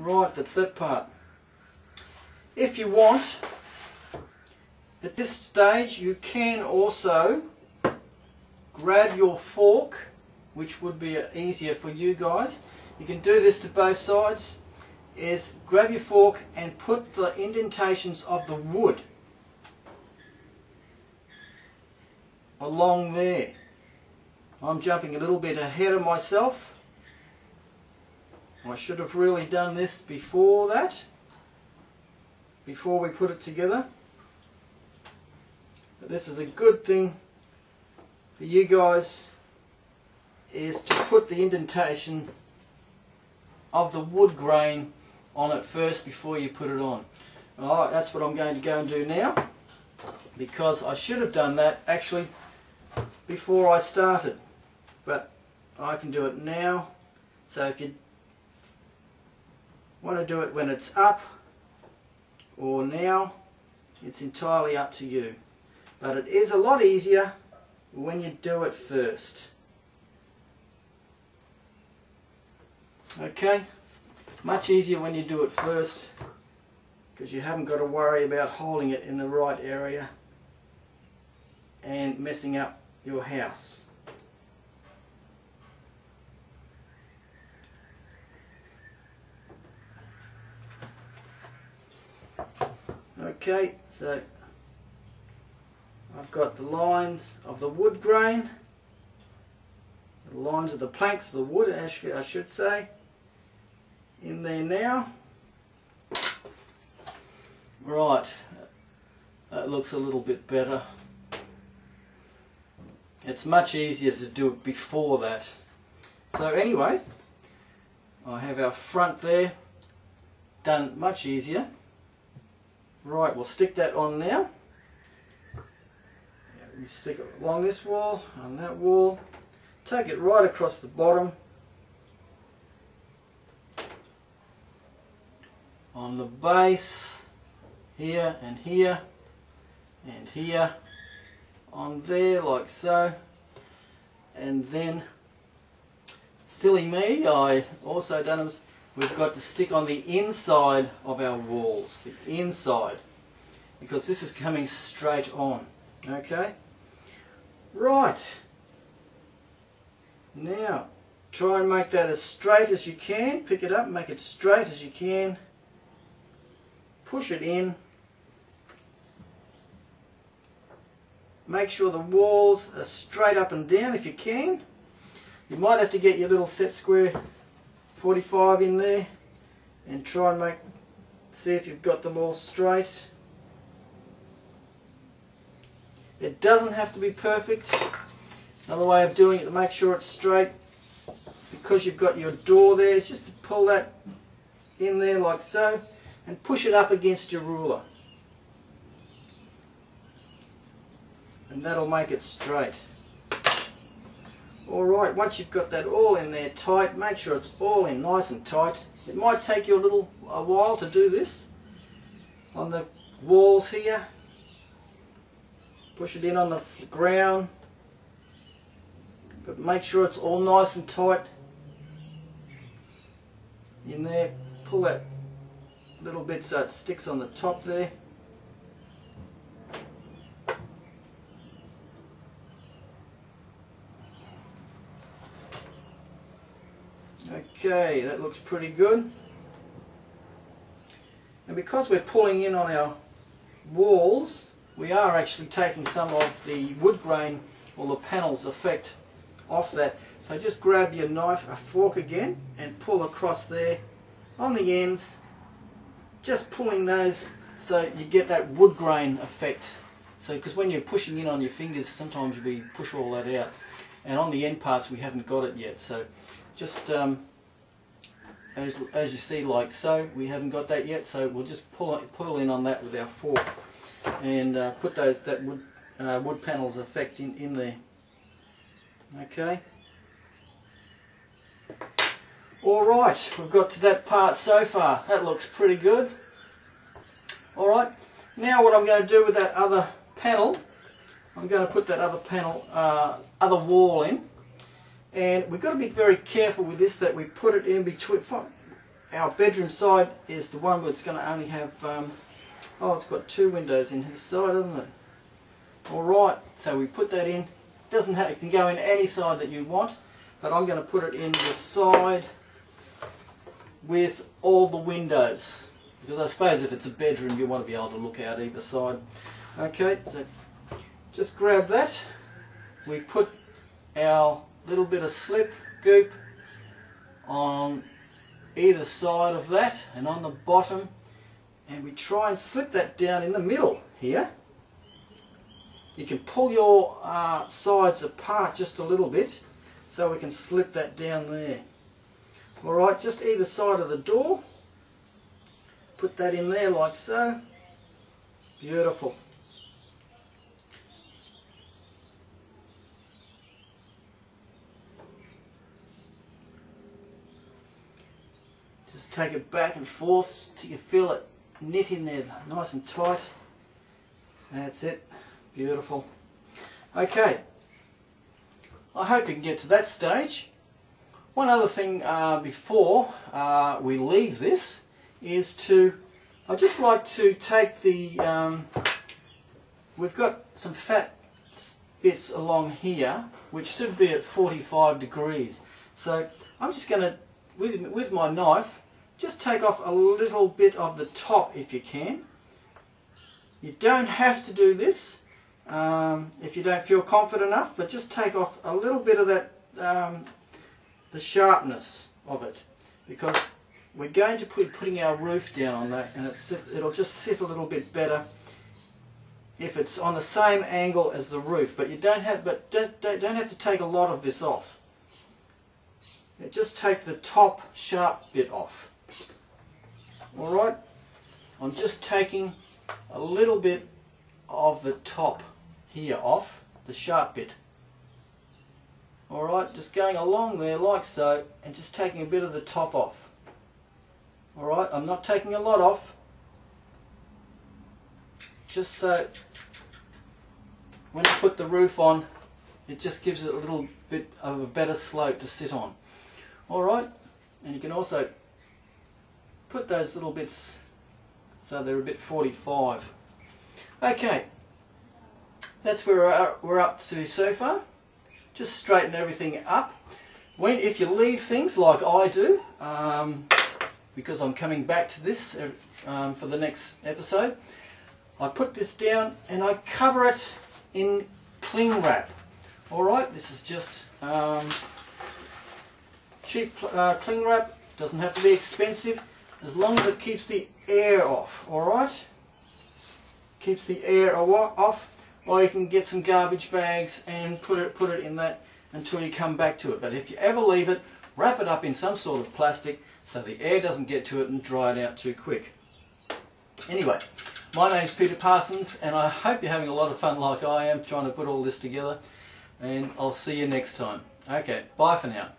Right, that's that part. If you want, at this stage you can also grab your fork, which would be easier for you guys. You can do this to both sides, is grab your fork and put the indentations of the wood along there. I'm jumping a little bit ahead of myself. I should have really done this before that, before we put it together. But this is a good thing for you guys, is to put the indentation of the wood grain on it first before you put it on. Alright, that's what I'm going to go and do now, because I should have done that actually before I started, but I can do it now. So if you want to do it when it's up or now, it's entirely up to you, but it is a lot easier when you do it first. Okay, much easier when you do it first, because you haven't got to worry about holding it in the right area and messing up your house. Okay, so I've got the lines of the wood grain, the lines of the planks of the wood, actually I should say, in there now. Right, that looks a little bit better. It's much easier to do it before that. So anyway, I have our front there done much easier. Right, we'll stick that on now. We stick it along this wall, on that wall. Take it right across the bottom. On the base, here and here, and here, on there like so. And then, silly me, I also done, we've got to stick on the inside of our walls, the inside, because this is coming straight on. Okay? Right. Now, try and make that as straight as you can. Pick it up, make it straight as you can. Push it in. Make sure the walls are straight up and down if you can. You might have to get your little set square 45 in there and try and see if you've got them all straight. It doesn't have to be perfect. Another way of doing it to make sure it's straight, because you've got your door there, is just to pull that in there like so and push it up against your ruler. And that'll make it straight. Alright, once you've got that all in there tight, make sure it's all in nice and tight. It might take you a while to do this on the walls here. Push it in on the ground, but make sure it's all nice and tight in there. Pull that little bit so it sticks on the top there. Okay, that looks pretty good. And because we're pulling in on our walls, we are actually taking some of the wood grain or the panels effect off that. So just grab your knife, a fork again, and pull across there on the ends, just pulling those so you get that wood grain effect. So because when you're pushing in on your fingers, sometimes we push all that out, and on the end parts we haven't got it yet. So just as you see, like so, we haven't got that yet, so we'll just pull in on that with our fork and put that wood panels effect in there. Okay. Alright, we've got to that part so far. That looks pretty good. Alright, now what I'm going to do with that other panel, I'm going to put that other panel, other wall in. And we've got to be very careful with this, that we put it in between, our bedroom side is the one that's going to only have, oh, it's got 2 windows in this side, doesn't it? Alright, so we put that in. Doesn't have, it can go in any side that you want, but I'm going to put it in the side with all the windows, because I suppose if it's a bedroom you want to be able to look out either side. Okay, so just grab that. We put our little bit of slip goop on either side of that and on the bottom, and we try and slip that down in the middle here. You can pull your sides apart just a little bit so we can slip that down there. Alright, just either side of the door. Put that in there like so. Beautiful. Just take it back and forth till you feel it knit in there nice and tight. That's it. Beautiful. Okay, I hope you can get to that stage. One other thing before we leave this is I'd just like to take the, we've got some fat bits along here which should be at 45 degrees. So I'm just going to, with my knife, just take off a little bit of the top if you can. You don't have to do this if you don't feel confident enough, but just take off a little bit of that, the sharpness of it, because we're going to be putting our roof down on that, and it'll just sit a little bit better if it's on the same angle as the roof. But you don't have to take a lot of this off. Just take the top sharp bit off. Alright, I'm just taking a little bit of the top here off, the sharp bit. Alright, just going along there like so, and just taking a bit of the top off. Alright, I'm not taking a lot off, just so when I put the roof on, it just gives it a little bit of a better slope to sit on. Alright, and you can also put those little bits so they're a bit 45. Okay, that's where we're up to so far. Just straighten everything up. If you leave things like I do, because I'm coming back to this for the next episode, I put this down and I cover it in cling wrap. Alright, this is just cheap cling wrap. Doesn't have to be expensive, as long as it keeps the air off. Alright, keeps the air off. Or you can get some garbage bags and put it in that until you come back to it. But if you ever leave it, wrap it up in some sort of plastic so the air doesn't get to it and dry it out too quick. Anyway, my name's Peter Parsons, and I hope you're having a lot of fun like I am trying to put all this together, and I'll see you next time. Okay, bye for now.